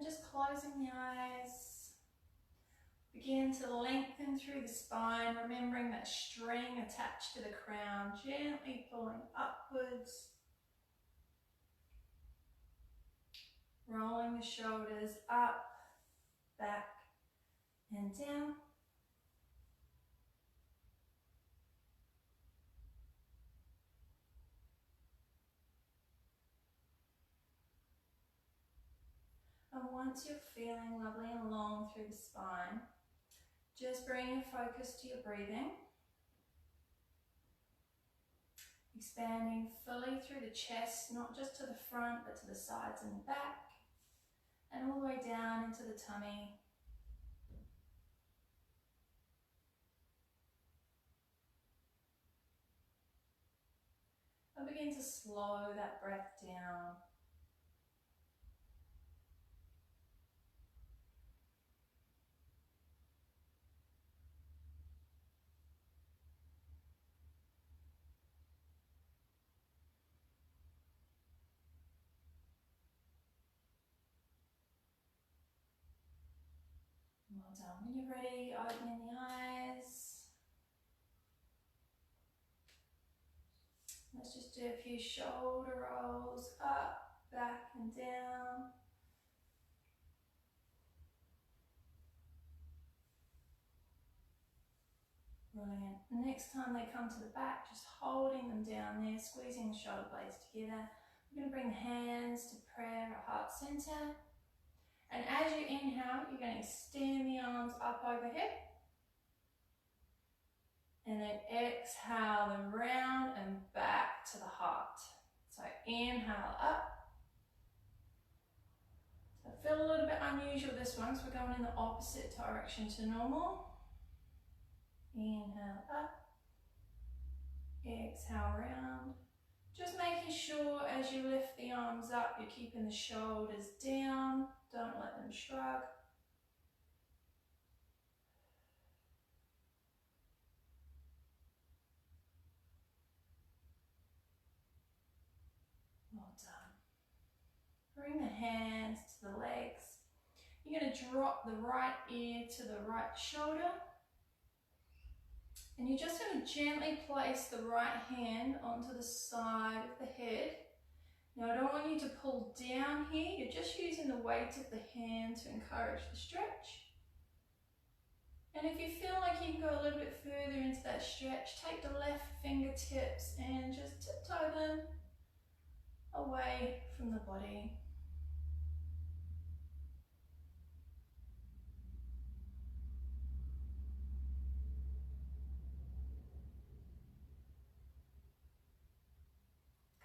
just closing the eyes. Begin to lengthen through the spine, remembering that string attached to the crown, gently pulling upwards. Rolling the shoulders up, back and down. And once you're feeling lovely and long through the spine, just bring your focus to your breathing. Expanding fully through the chest, not just to the front, but to the sides and back. And all the way down into the tummy. And begin to slow that breath down. Well done. When you're ready, opening the eyes. Let's just do a few shoulder rolls up, back and down. Brilliant. The next time they come to the back, just holding them down there, squeezing the shoulder blades together. We're going to bring the hands to prayer at heart center. And as you inhale, you're going to extend the arms up overhead. And then exhale them round and back to the heart. So inhale up. So feel a little bit unusual this one, so we're going in the opposite direction to normal. Inhale up. Exhale round. Just making sure as you lift the arms up, you're keeping the shoulders down. Don't let them shrug. Well done. Bring the hands to the legs. You're going to drop the right ear to the right shoulder. And you're just going to gently place the right hand onto the side of the head. Now I don't want you to pull down here, you're just using the weight of the hand to encourage the stretch. And if you feel like you can go a little bit further into that stretch, take the left fingertips and just tiptoe them away from the body.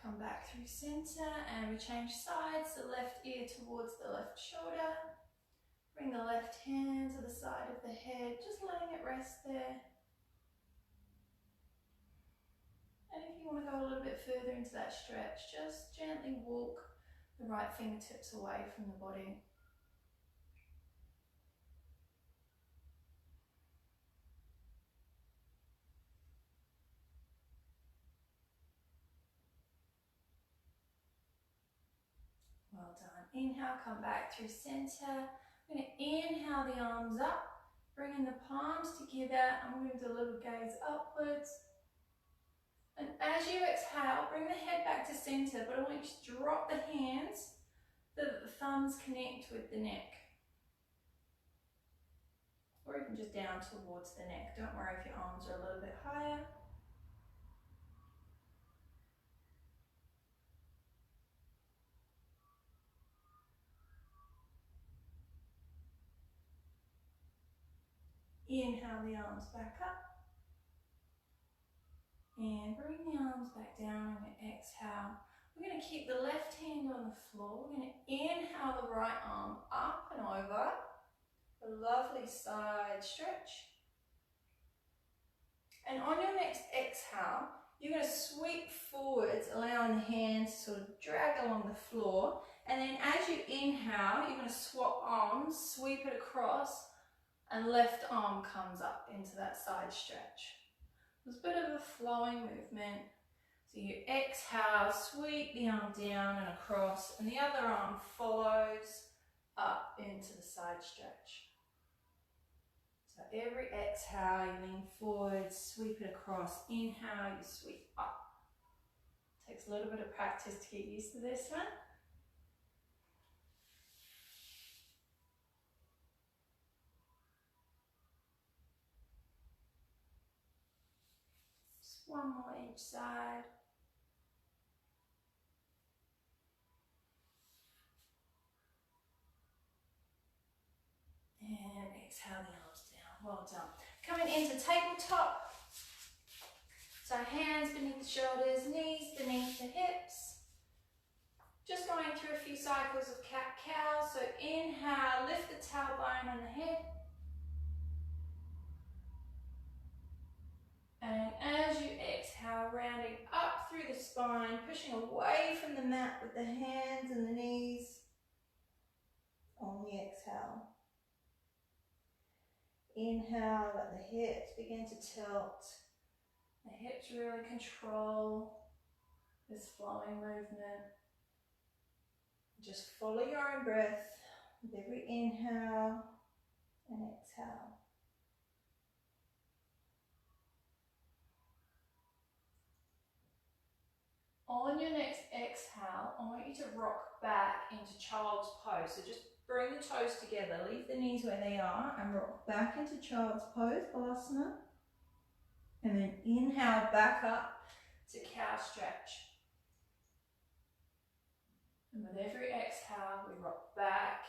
Come back through center and we change sides, the left ear towards the left shoulder. Bring the left hand to the side of the head, just letting it rest there. And if you want to go a little bit further into that stretch, just gently walk the right fingertips away from the body. Well done. Inhale, come back through center. I'm going to inhale the arms up, bringing the palms together. I'm going to do a little gaze upwards. And as you exhale, bring the head back to center, but I want you to drop the hands so that the thumbs connect with the neck. Or even just down towards the neck. Don't worry if your arms are a little bit higher. Inhale the arms back up. And bring the arms back down and exhale. We're going to keep the left hand on the floor. We're going to inhale the right arm up and over. A lovely side stretch. And on your next exhale, you're going to sweep forwards, allowing the hands to sort of drag along the floor. And then as you inhale, you're going to swap arms, sweep it across, and left arm comes up into that side stretch. There's a bit of a flowing movement. So you exhale, sweep the arm down and across, and the other arm follows, up into the side stretch. So every exhale, you lean forward, sweep it across. Inhale, you sweep up. Takes a little bit of practice to get used to this one. Just one more each side. And exhale the arms down. Well done. Coming into tabletop. So hands beneath the shoulders, knees beneath the hips. Just going through a few cycles of cat-cow. So inhale, lift the tailbone on the head. And as you exhale, rounding up through the spine, pushing away from the mat with the hands and the knees on the exhale. Inhale, let the hips begin to tilt. The hips really control this flowing movement. Just follow your own breath with every inhale and exhale. On your next exhale, I want you to rock back into child's pose. So just bring the toes together, leave the knees where they are, and rock back into child's pose, Balasana. And then inhale back up to cow stretch. And with every exhale, we rock back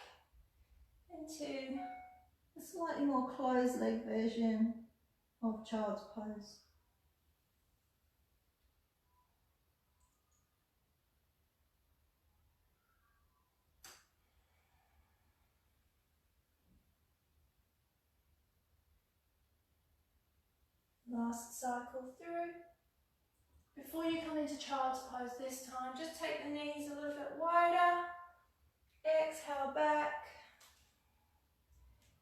into a slightly more closed leg version of child's pose. Last cycle through. Before you come into child's pose this time, just take the knees a little bit wider. Exhale back.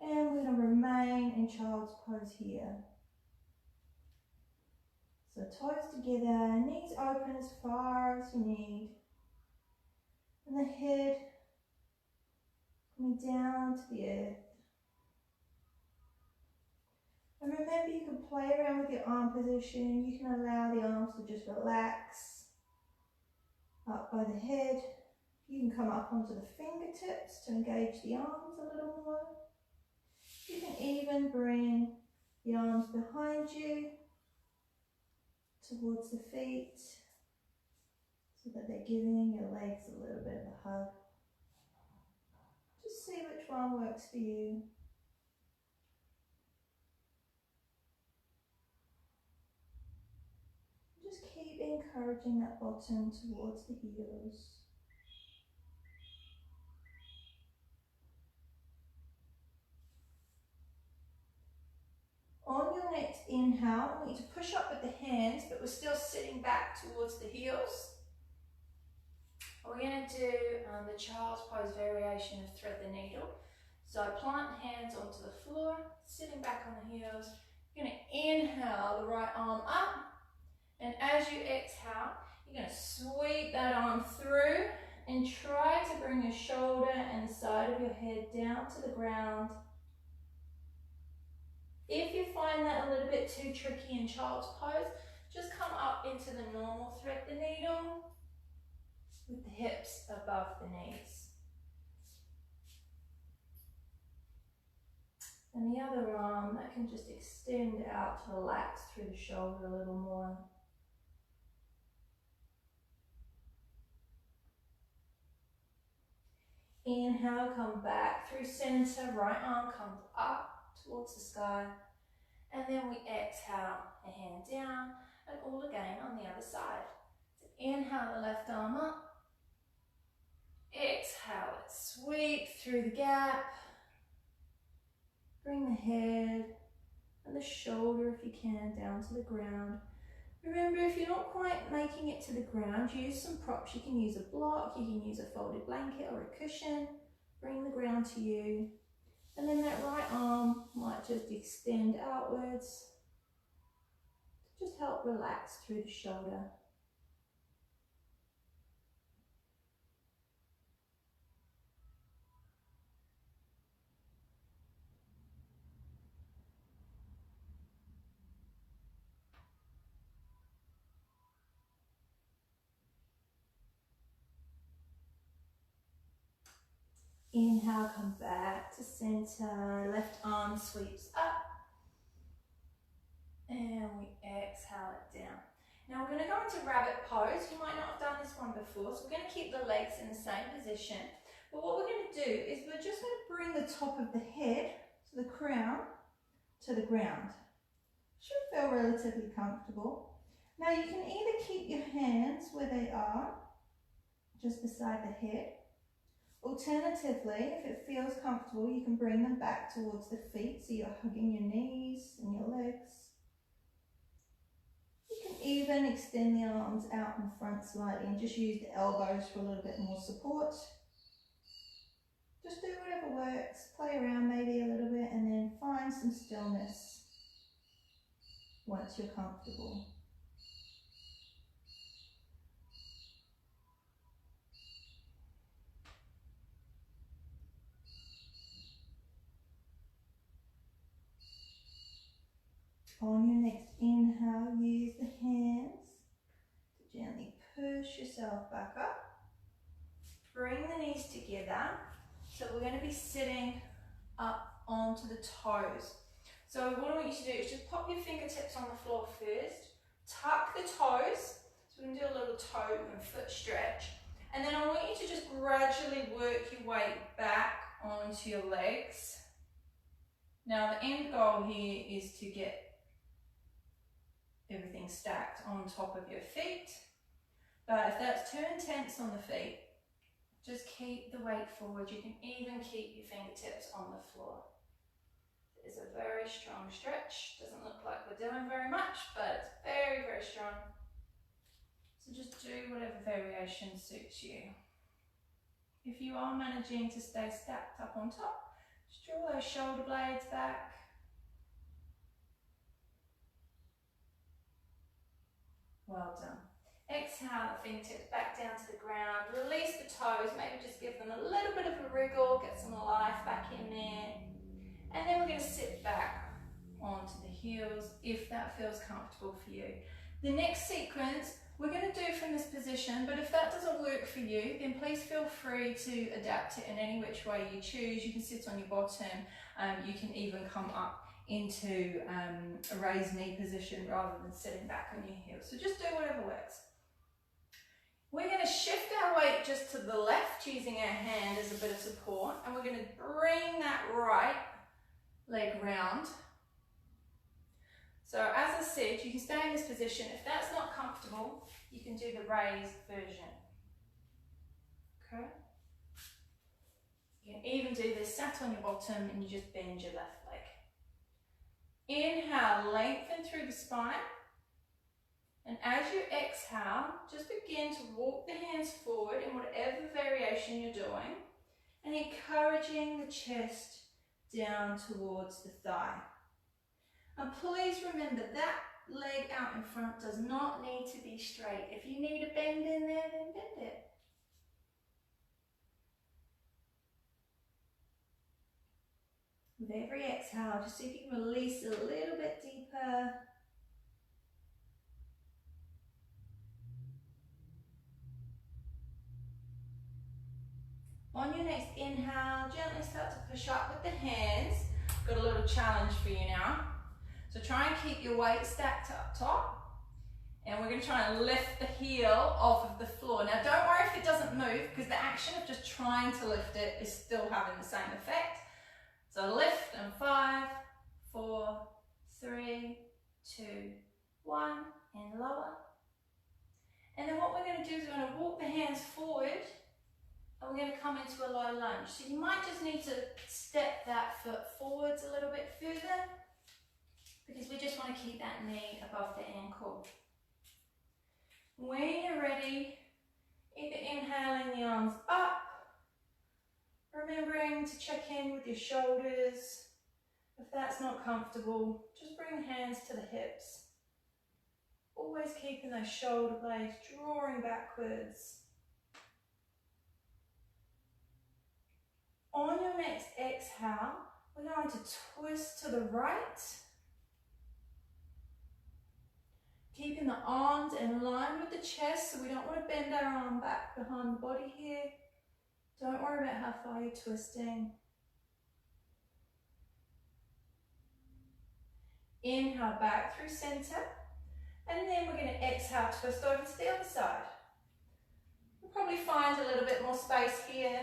And we're going to remain in child's pose here. So toes together, knees open as far as you need. And the head coming down to the earth. And remember, you can play around with your arm position. You can allow the arms to just relax up by the head. You can come up onto the fingertips to engage the arms a little more. You can even bring the arms behind you towards the feet so that they're giving your legs a little bit of a hug. Just see which one works for you. Just keep encouraging that bottom towards the heels. On your next inhale, I want you to push up with the hands, but we're still sitting back towards the heels. We're going to do the child's pose variation of thread the needle. So plant hands onto the floor, sitting back on the heels. You're going to inhale the right arm up. And as you exhale, you're going to sweep that arm through and try to bring your shoulder and the side of your head down to the ground. If you find that a little bit too tricky in child's pose, just come up into the normal thread the needle with the hips above the knees. And the other arm, that can just extend out to relax through the shoulder a little more. Inhale, come back through center, right arm comes up towards the sky. And then we exhale, a hand down, and all again on the other side. So inhale the left arm up. Exhale it, sweep through the gap. Bring the head and the shoulder, if you can, down to the ground. Remember, if you're not quite making it to the ground, use some props. You can use a block, you can use a folded blanket or a cushion. Bring the ground to you. And then that right arm might just extend outwards to just help relax through the shoulder. Inhale, come back to center. Left arm sweeps up. And we exhale it down. Now we're going to go into rabbit pose. You might not have done this one before, so we're going to keep the legs in the same position. But what we're going to do is we're just going to bring the top of the head, so the crown, to the ground. Should feel relatively comfortable. Now you can either keep your hands where they are, just beside the head. Alternatively, if it feels comfortable, you can bring them back towards the feet, so you're hugging your knees and your legs. You can even extend the arms out in front slightly and just use the elbows for a little bit more support. Just do whatever works, play around maybe a little bit, and then find some stillness once you're comfortable. On your next inhale, use the hands to gently push yourself back up. Bring the knees together. So we're going to be sitting up onto the toes. So what I want you to do is just pop your fingertips on the floor first. Tuck the toes. So we're going to do a little toe and foot stretch. And then I want you to just gradually work your weight back onto your legs. Now the end goal here is to get everything stacked on top of your feet. But if that's too intense on the feet, just keep the weight forward. You can even keep your fingertips on the floor. It's a very strong stretch. Doesn't look like we're doing very much, but it's very, very strong. So just do whatever variation suits you. If you are managing to stay stacked up on top, just draw those shoulder blades back. Well done. Exhale the fingertips back down to the ground. Release the toes, maybe just give them a little bit of a wriggle, get some life back in there. And then we're going to sit back onto the heels if that feels comfortable for you. The next sequence we're going to do from this position, but if that doesn't work for you, then please feel free to adapt it in any which way you choose. You can sit on your bottom, you can even come up into a raised knee position rather than sitting back on your heels. So just do whatever works. We're going to shift our weight just to the left using our hand as a bit of support, and we're going to bring that right leg round. So as I said, you can stay in this position. If that's not comfortable, you can do the raised version. Okay? You can even do this sat on your bottom and you just bend your left leg. Inhale, lengthen through the spine. And as you exhale, just begin to walk the hands forward in whatever variation you're doing and encouraging the chest down towards the thigh. And please remember that leg out in front does not need to be straight. If you need a bend in there, then bend it. With every exhale, just see if you can release a little bit deeper. On your next inhale, gently start to push up with the hands. Got a little challenge for you now. So try and keep your weight stacked up top. And we're going to try and lift the heel off of the floor. Now don't worry if it doesn't move, because the action of just trying to lift it is still having the same effect. So lift in 5, 4, 3, 2, 1, and lower. And then what we're going to do is we're going to walk the hands forward, and we're going to come into a low lunge. So you might just need to step that foot forwards a little bit further, because we just want to keep that knee above the ankle. When you're ready, either inhaling the arms up, remembering to check in with your shoulders. If that's not comfortable, just bring the hands to the hips. Always keeping those shoulder blades drawing backwards. On your next exhale, we're going to twist to the right. Keeping the arms in line with the chest, so we don't want to bend our arm back behind the body here. Don't worry about how far you're twisting. Inhale back through center, and then we're going to exhale, twist over to the other side. You'll probably find a little bit more space here.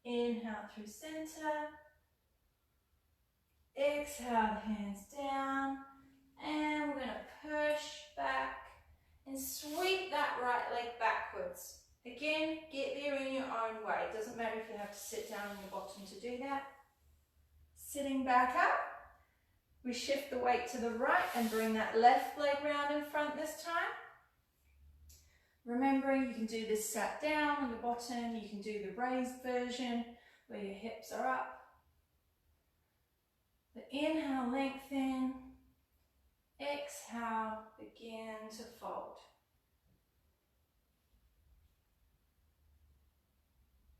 Inhale through center. Exhale, hands down. And we're going to push back and sweep that right leg backwards. Again, get there in your own way. It doesn't matter if you have to sit down on your bottom to do that. Sitting back up, we shift the weight to the right and bring that left leg round in front this time. Remembering you can do this sat down on your bottom, you can do the raised version where your hips are up. But inhale, lengthen. Exhale, begin to fold.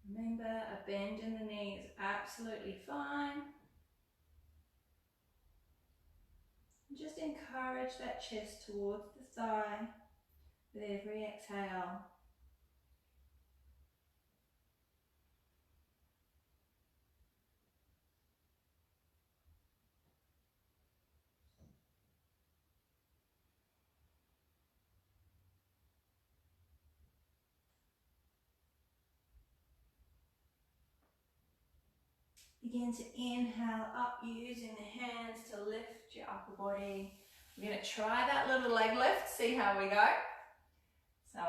Remember, a bend in the knee is absolutely fine. Just encourage that chest towards the thigh with every exhale. Begin to inhale up using the hands to lift your upper body. We're going to try that little leg lift, see how we go. So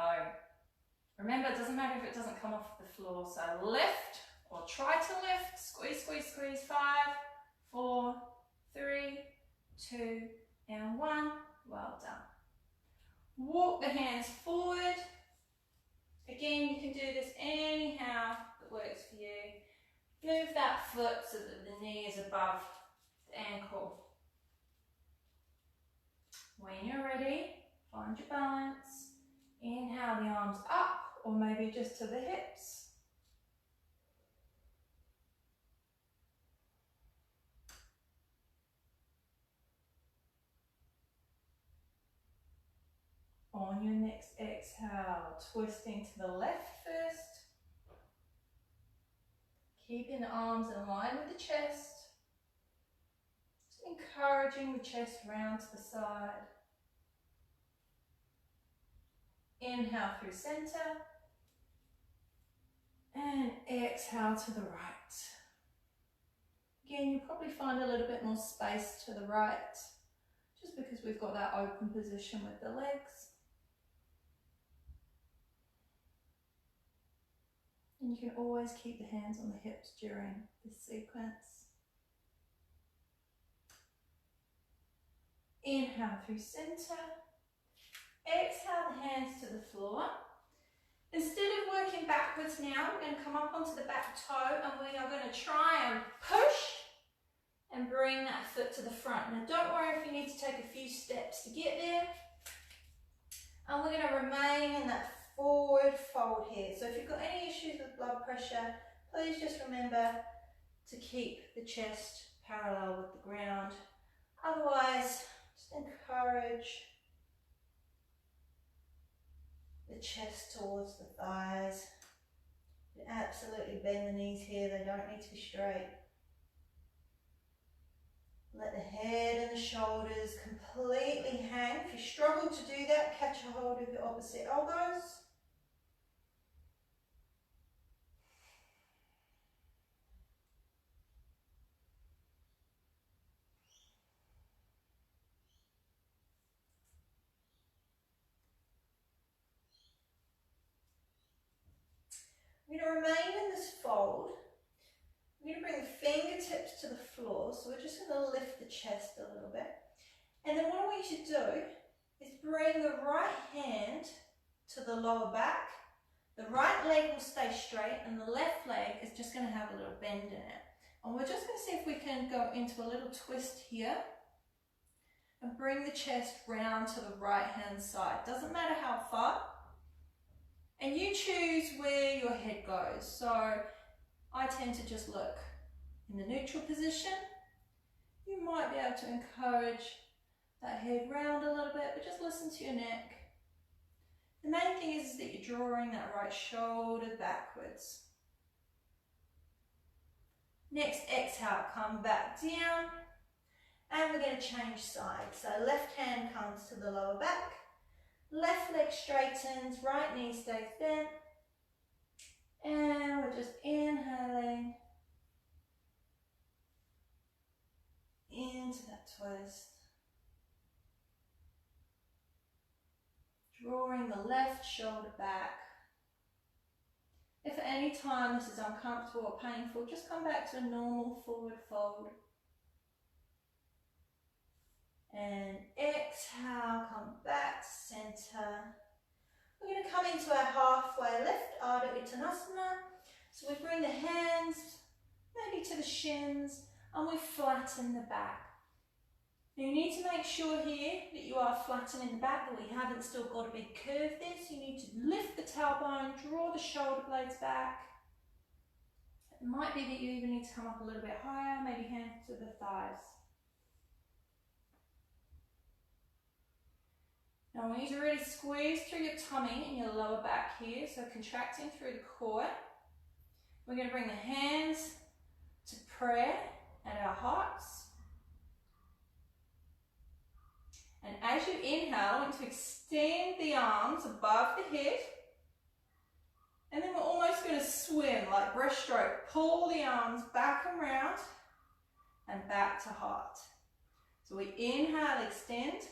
remember, it doesn't matter if it doesn't come off the floor. So lift or try to lift. Squeeze, squeeze, squeeze. 5, 4, 3, 2, and 1. Well done. Walk the hands forward. Again, you can do this anyhow that works for you. Move that foot so that the knee is above the ankle. When you're ready, find your balance. Inhale the arms up or maybe just to the hips. On your next exhale, twisting to the left first. Keeping the arms in line with the chest. Just encouraging the chest round to the side. Inhale through center. And exhale to the right. Again, you'll probably find a little bit more space to the right, just because we've got that open position with the legs. And you can always keep the hands on the hips during this sequence. Inhale through center. Exhale the hands to the floor. Instead of working backwards now, we're going to come up onto the back toe and we are going to try and push and bring that foot to the front. Now don't worry if you need to take a few steps to get there. And we're going to remain in that forward fold here. So if you've got any issues with blood pressure, please just remember to keep the chest parallel with the ground. Otherwise, just encourage the chest towards the thighs. You absolutely bend the knees here, they don't need to be straight. Let the head and the shoulders completely hang. If you struggle to do that, catch a hold of your opposite elbows. We're going to remain in this fold. We're going to bring the fingertips to the floor, so we're just going to lift the chest a little bit. And then what I want you to do is bring the right hand to the lower back. The right leg will stay straight and the left leg is just going to have a little bend in it. And we're just going to see if we can go into a little twist here and bring the chest round to the right hand side. Doesn't matter how far. And you choose where your head goes. So I tend to just look in the neutral position. You might be able to encourage that head round a little bit, but just listen to your neck. The main thing is that you're drawing that right shoulder backwards. Next exhale, come back down, and we're going to change sides. So left hand comes to the lower back, left leg straightens, right knee stays bent, and we're just inhaling into that twist. Drawing the left shoulder back. If at any time this is uncomfortable or painful, just come back to a normal forward fold. And exhale, come back to center. We're going to come into our halfway lift, Ardha Uttanasana. So we bring the hands maybe to the shins and we flatten the back. Now you need to make sure here that you are flattening the back, that we haven't still got a big curve there. So you need to lift the tailbone, draw the shoulder blades back. It might be that you even need to come up a little bit higher, maybe hands to the thighs. Now I want you to really squeeze through your tummy and your lower back here, so contracting through the core. We're going to bring the hands to prayer at our hearts. And as you inhale, I want you to extend the arms above the head. And then we're almost going to swim like breaststroke. Pull the arms back and round and back to heart. So we inhale, extend.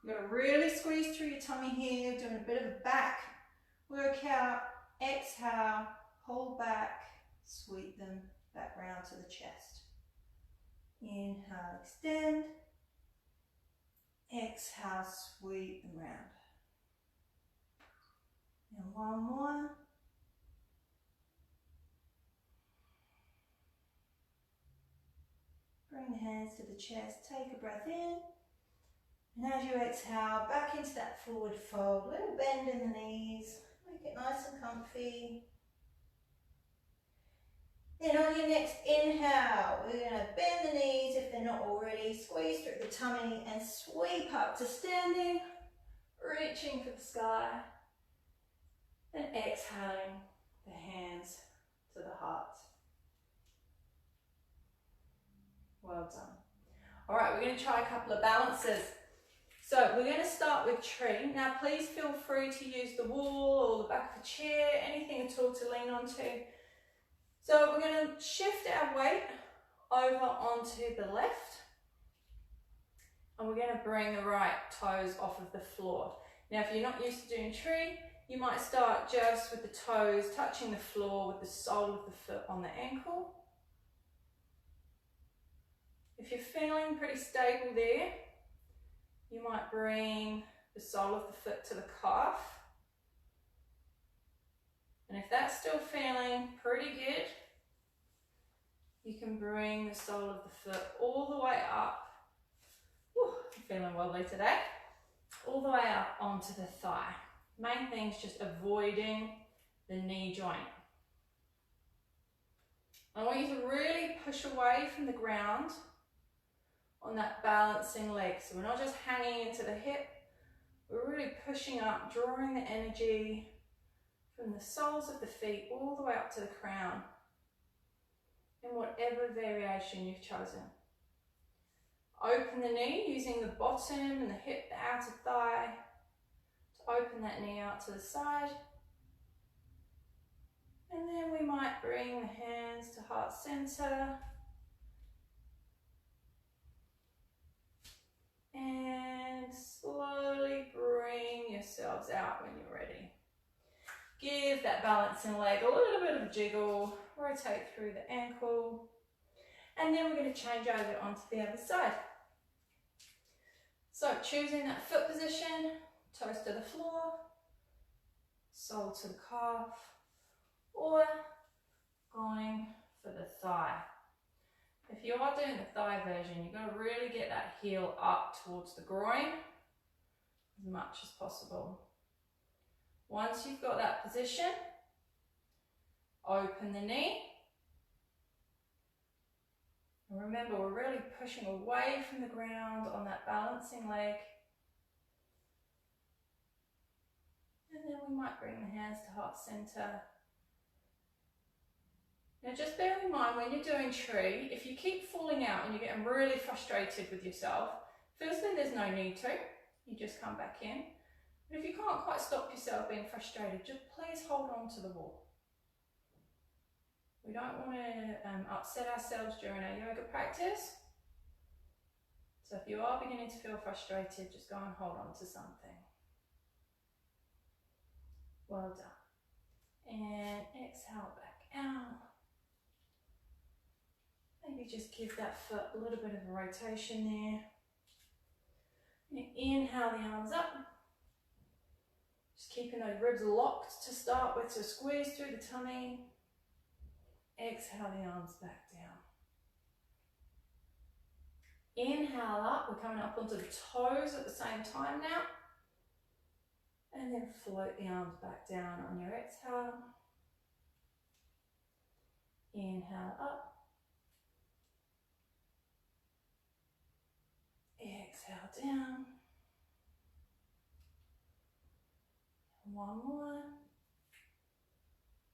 You've got to really squeeze through your tummy here, doing a bit of a back workout. Exhale, hold back, sweep them back round to the chest. Inhale, extend. Exhale, sweep them round. And one more. Bring the hands to the chest, take a breath in. And as you exhale, back into that forward fold, little bend in the knees, make it nice and comfy. Then on your next inhale, we're going to bend the knees if they're not already, squeeze through the tummy and sweep up to standing, reaching for the sky. Then exhaling the hands to the heart. Well done. All right, we're going to try a couple of balances. So we're going to start with tree. Now please feel free to use the wall or the back of the chair, anything at all to lean onto. So we're going to shift our weight over onto the left. And we're going to bring the right toes off of the floor. Now if you're not used to doing tree, you might start just with the toes touching the floor with the sole of the foot on the ankle. If you're feeling pretty stable there, you might bring the sole of the foot to the calf. And if that's still feeling pretty good, you can bring the sole of the foot all the way up. Whew, I'm feeling wobbly today. All the way up onto the thigh. Main thing is just avoiding the knee joint. I want you to really push away from the ground on that balancing leg. So we're not just hanging into the hip, we're really pushing up, drawing the energy from the soles of the feet all the way up to the crown in whatever variation you've chosen. Open the knee using the bottom and the hip, the outer thigh, to open that knee out to the side. And then we might bring the hands to heart center. And slowly bring yourselves out when you're ready. Give that balancing leg a little bit of a jiggle, rotate through the ankle, and then we're going to change over onto the other side. So choosing that foot position, toes to the floor, sole to the calf, or going for the thigh. If you are doing the thigh version, you've got to really get that heel up towards the groin as much as possible. Once you've got that position, open the knee And remember, we're really pushing away from the ground on that balancing leg. And then we might bring the hands to heart center. Now just bear in mind when you're doing tree, if you keep falling out and you're getting really frustrated with yourself, firstly there's no need to, you just come back in. But if you can't quite stop yourself being frustrated, just please hold on to the wall. We don't want to upset ourselves during our yoga practice. So if you are beginning to feel frustrated, just go and hold on to something. Well done. And exhale back out. Maybe just give that foot a little bit of a rotation there. And inhale the arms up. Just keeping those ribs locked to start with, so squeeze through the tummy. Exhale the arms back down. Inhale up, we're coming up onto the toes at the same time now. And then float the arms back down on your exhale. Inhale up. Exhale down. One more.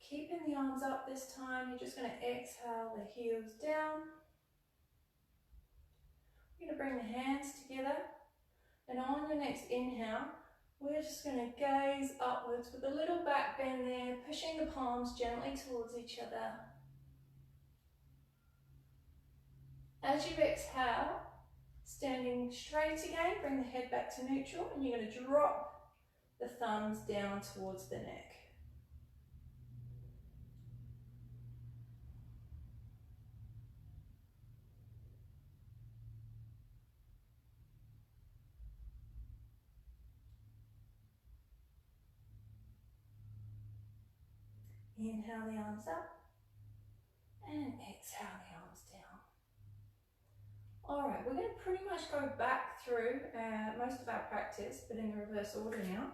Keeping the arms up this time, you're just going to exhale the heels down. You're going to bring the hands together, and on your next inhale, we're just going to gaze upwards with a little back bend there, pushing the palms gently towards each other. As you exhale, standing straight again, bring the head back to neutral, and you're going to drop the thumbs down towards the neck. Inhale the arms up and exhale the arms down. Alright, we're going to pretty much go back through most of our practice, but in the reverse order now.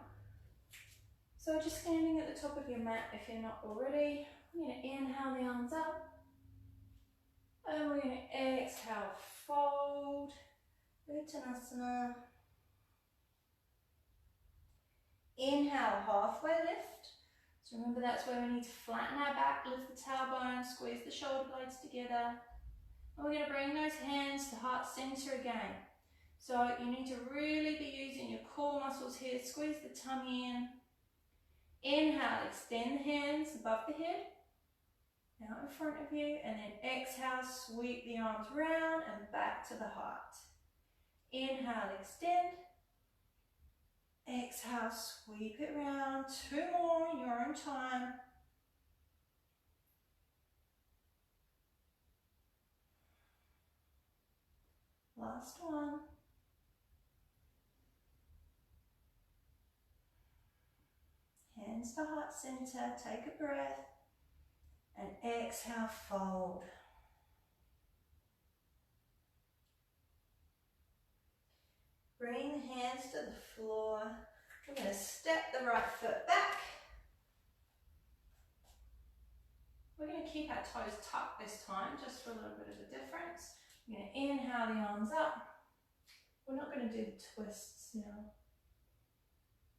So just standing at the top of your mat if you're not already, we're going to inhale the arms up and we're going to exhale, fold, Uttanasana. Inhale, halfway lift. So remember that's where we need to flatten our back, lift the tailbone, squeeze the shoulder blades together. And we're going to bring those hands to heart center again. So you need to really be using your core muscles here, squeeze the tummy in. Inhale, extend the hands above the head, out in front of you, and then exhale, sweep the arms round and back to the heart. Inhale, extend. Exhale, sweep it round. Two more in your own time. Last one. Hands to heart center. Take a breath. And exhale, fold. Bring the hands to the floor. We're going to step the right foot back. We're going to keep our toes tucked this time, just for a little bit of a difference. We're going to inhale the arms up. We're not going to do the twists now.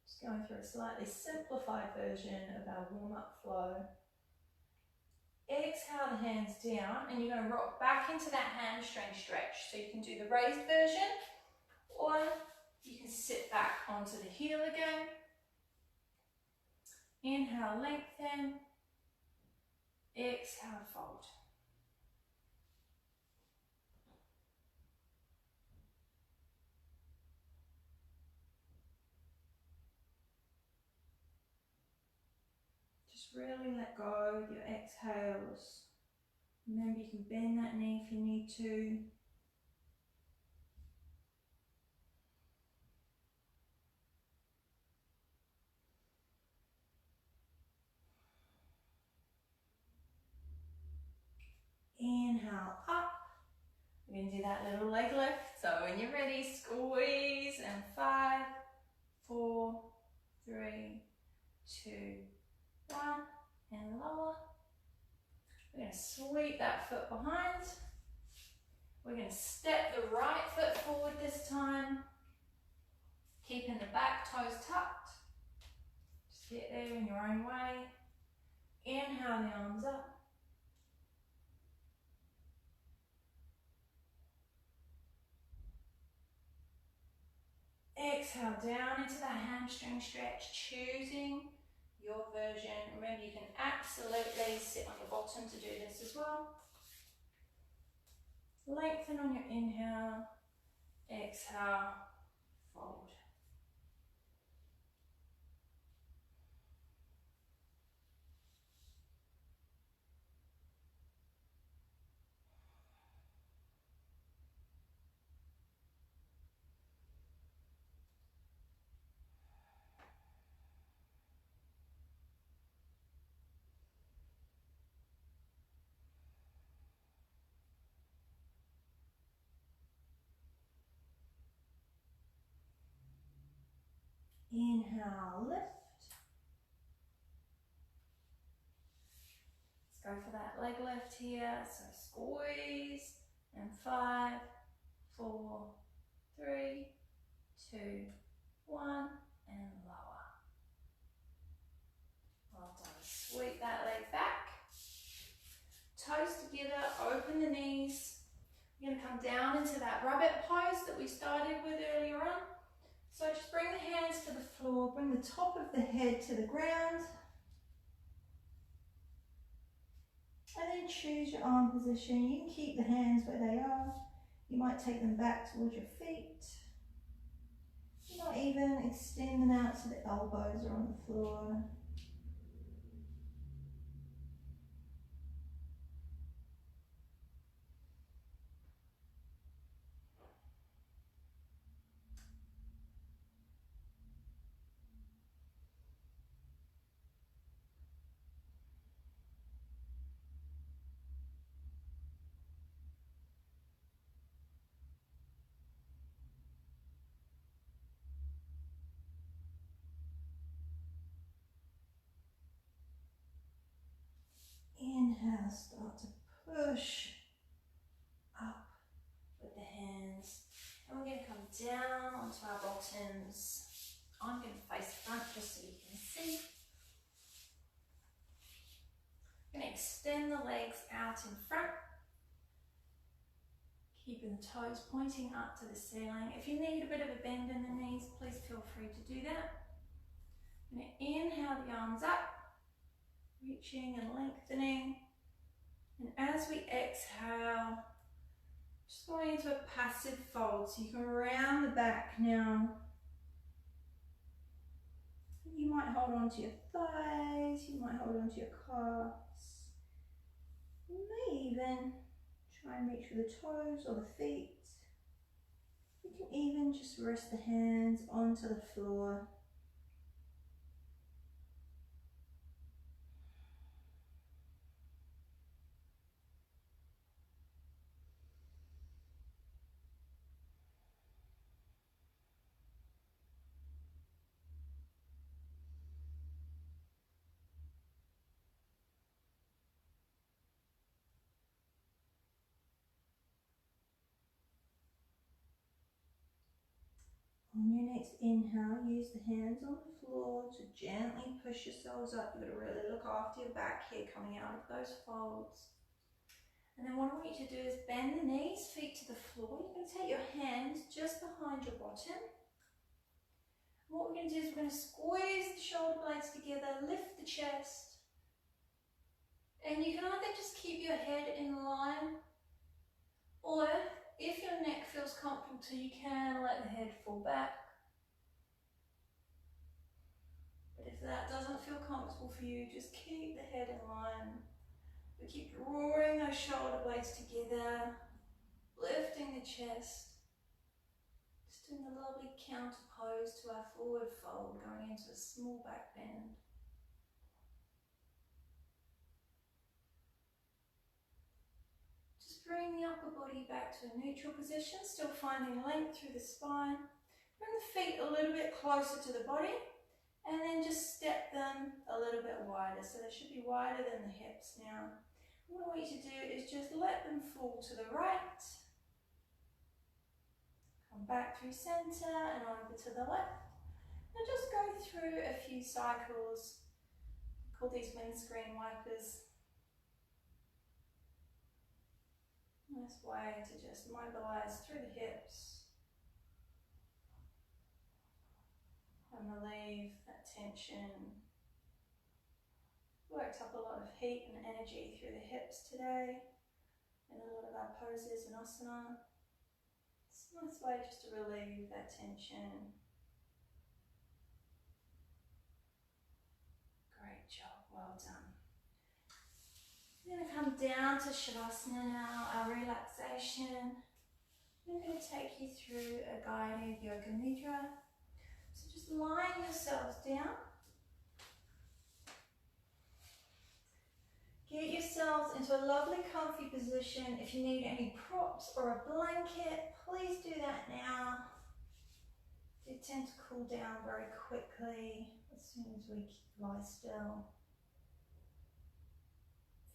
Just going through a slightly simplified version of our warm-up flow. Exhale the hands down, and you're going to rock back into that hamstring stretch. So you can do the raised version, or you can sit back onto the heel again. Inhale, lengthen. Exhale, fold. Just really let go of your exhales. Remember, you can bend that knee if you need to. Inhale up. We're going to do that little leg lift. So when you're ready, squeeze, and 5, 4, 3, 2, 1, and lower. We're going to sweep that foot behind. We're going to step the right foot forward this time, keeping the back toes tucked. Just get there in your own way. Inhale the arms up. Exhale down into the hamstring stretch, choosing your version. Remember, you can absolutely sit on your bottom to do this as well. Lengthen on your inhale, exhale, fold. Inhale, lift. Let's go for that leg lift here. So squeeze, and 5, 4, 3, 2, 1, and lower. Well done. Sweep that leg back. Toes together, open the knees. You're going to come down into that rabbit pose that we started with earlier on. So just bring the hands to the floor, bring the top of the head to the ground. And then choose your arm position. You can keep the hands where they are. You might take them back towards your feet. You might even extend them out so the elbows are on the floor. Inhale, start to push up with the hands. And we're going to come down onto our bottoms. I'm going to face front just so you can see. I'm going to extend the legs out in front, keeping the toes pointing up to the ceiling. If you need a bit of a bend in the knees, please feel free to do that. I'm going to inhale the arms up, reaching and lengthening. And as we exhale, just going into a passive fold. So you can round the back now. You might hold on to your thighs, you might hold on to your calves. You may even try and reach for the toes or the feet. You can even just rest the hands onto the floor. On your next inhale, use the hands on the floor to gently push yourselves up. You've got to really look after your back here, coming out of those folds. And then what I want you to do is bend the knees, feet to the floor. You're going to take your hands just behind your bottom. And what we're going to do is we're going to squeeze the shoulder blades together, lift the chest. And you can either just keep your head in line, or if your neck feels comfortable too, you can let the head fall back. But if that doesn't feel comfortable for you, just keep the head in line. We keep drawing those shoulder blades together, lifting the chest. Just doing a lovely counter pose to our forward fold, going into a small back bend. Just bring the upper body back to a neutral position, still finding length through the spine. Bring the feet a little bit closer to the body, and then just step them a little bit wider. So they should be wider than the hips now. What I want you to do is just let them fall to the right Come back through center and over to the left. And just go through a few cycles. Call these windscreen wipers. Nice way to just mobilize through the hips and relieve that tension. Worked up a lot of heat and energy through the hips today in a lot of our poses and asana. It's a nice way just to relieve that tension. Great job, well done. We're going to come down to Shavasana now, our relaxation. I'm going to take you through a guided yoga nidra. So just lying yourselves down. Get yourselves into a lovely comfy position. If you need any props or a blanket, please do that now. They tend to cool down very quickly as soon as we lie still.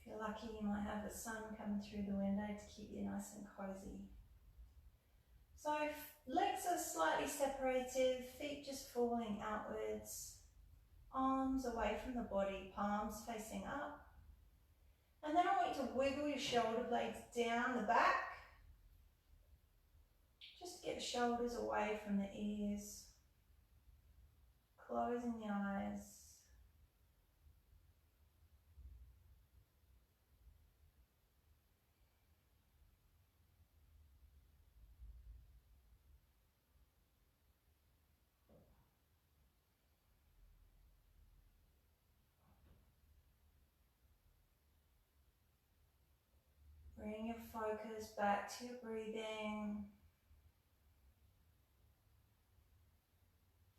If you're lucky, you might have the sun coming through the window to keep you nice and cozy. So legs are slightly separated, feet just falling outwards, arms away from the body, palms facing up. And then I want you to wiggle your shoulder blades down the back, just to get the shoulders away from the ears, closing the eyes. Bring your focus back to your breathing.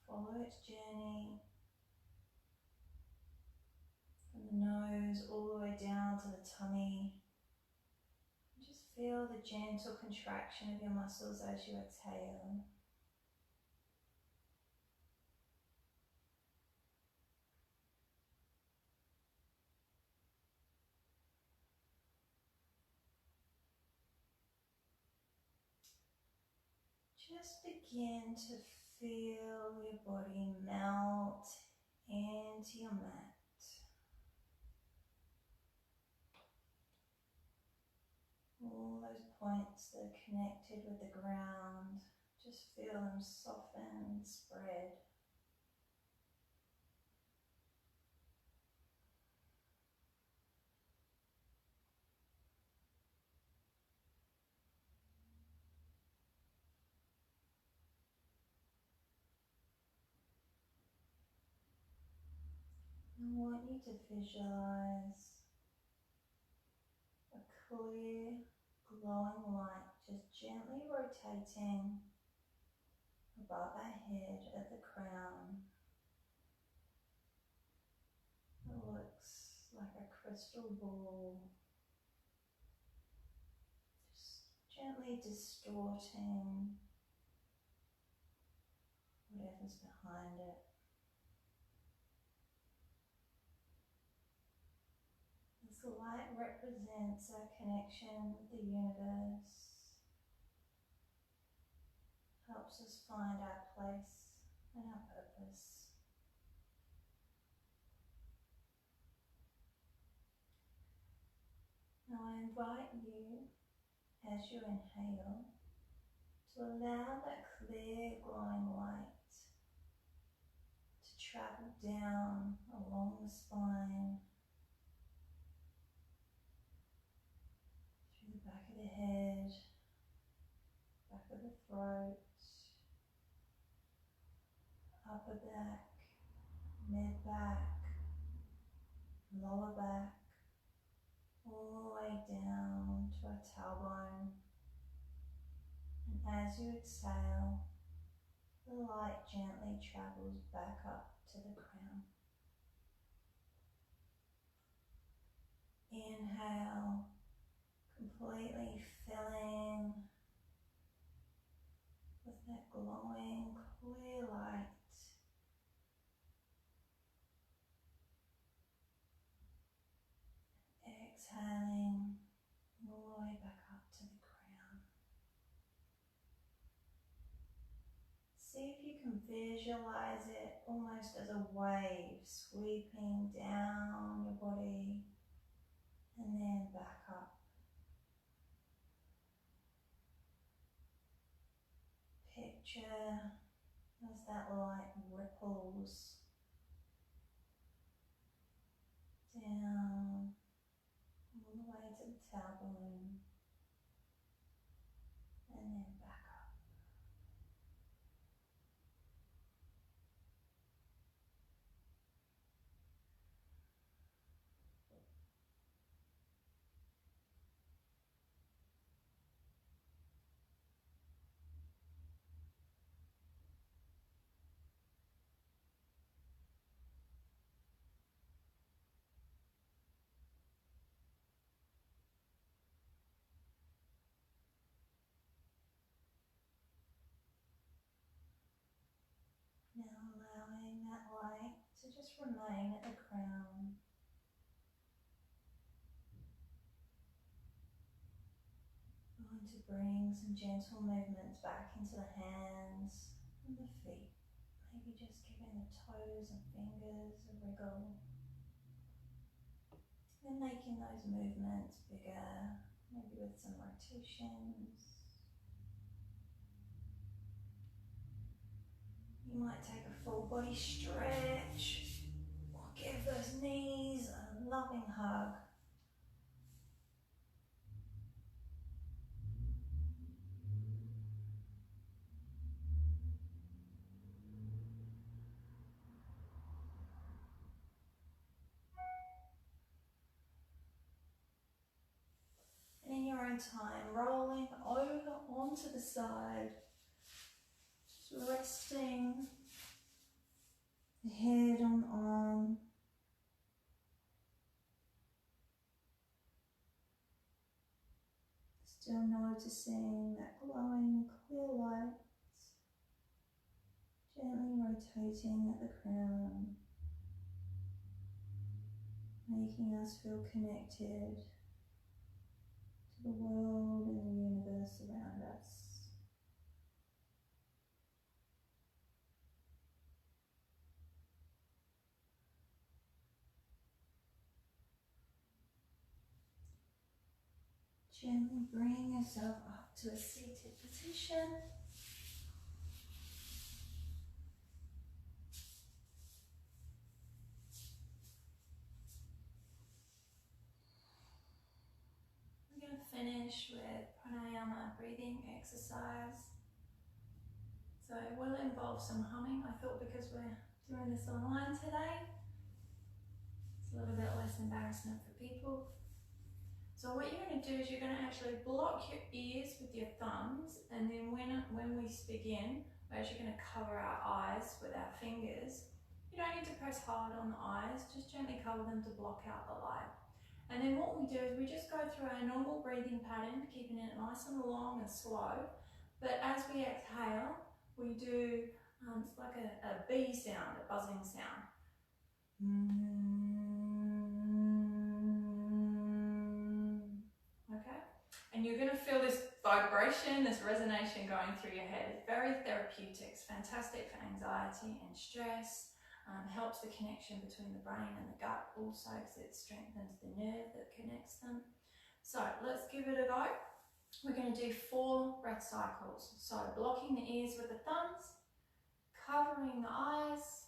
Follow its journey from the nose all the way down to the tummy. Just feel the gentle contraction of your muscles as you exhale. Just begin to feel your body melt into your mat. All those points that are connected with the ground, just feel them soften and spread. I want you to visualize a clear, glowing light just gently rotating above our head at the crown. It looks like a crystal ball, just gently distorting whatever's behind it. This light represents our connection with the universe, helps us find our place and our purpose. Now I invite you, as you inhale, to allow that clear glowing light to travel down along the spine, through the back of the head, back of the throat, upper back, mid back, lower back, all the way down to our tailbone. And as you exhale, the light gently travels back up to the crown. Inhale, completely filling with that glowing, clear light. Exhaling all the way back up to the crown. see if you can visualize it almost as a wave sweeping down your body and then back up. Picture as that light ripples down all the way to the tailbone and then back up. Now allowing that light to just remain at the crown. Going to bring some gentle movements back into the hands and the feet. Maybe just giving the toes and fingers a wriggle. And making those movements bigger, maybe with some rotations. You might take a full body stretch or give those knees a loving hug. And in your own time, rolling over onto the side, just resting the head on arm. Still noticing that glowing clear light, gently rotating at the crown, making us feel connected to the world and the universe around us. Gently bring yourself up to a seated position. We're going to finish with pranayama breathing exercise. So it will involve some humming. I thought because we're doing this online today, it's a little bit less embarrassment for people. So what you're going to do is you're going to actually block your ears with your thumbs, and then when we begin, we're actually going to cover our eyes with our fingers. You don't need to press hard on the eyes, just gently cover them to block out the light. And then what we do is we just go through our normal breathing pattern, keeping it nice and long and slow. But as we exhale, we do, it's like a bee sound, a buzzing sound. Okay, and you're going to feel this vibration, this resonance going through your head. It's very therapeutic. It's fantastic for anxiety and stress. Helps the connection between the brain and the gut also, because it strengthens the nerve that connects them. So let's give it a go. We're going to do 4 breath cycles. So blocking the ears with the thumbs, covering the eyes.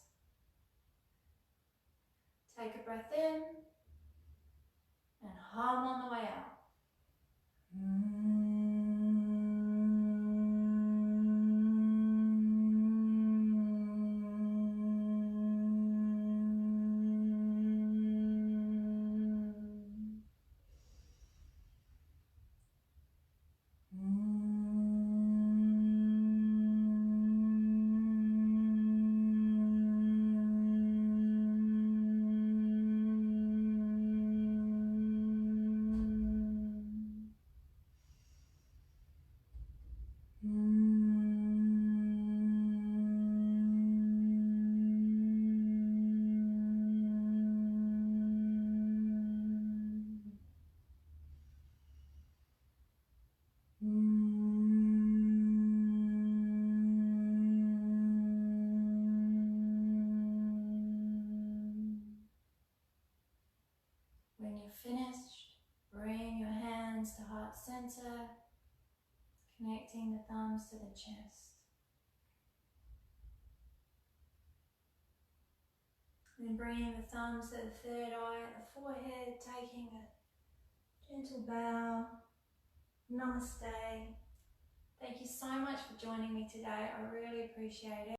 Take a breath in and hum on the way out. center, connecting the thumbs to the chest. Then bringing the thumbs to the third eye, the forehead, taking a gentle bow. Namaste. Thank you so much for joining me today. I really appreciate it.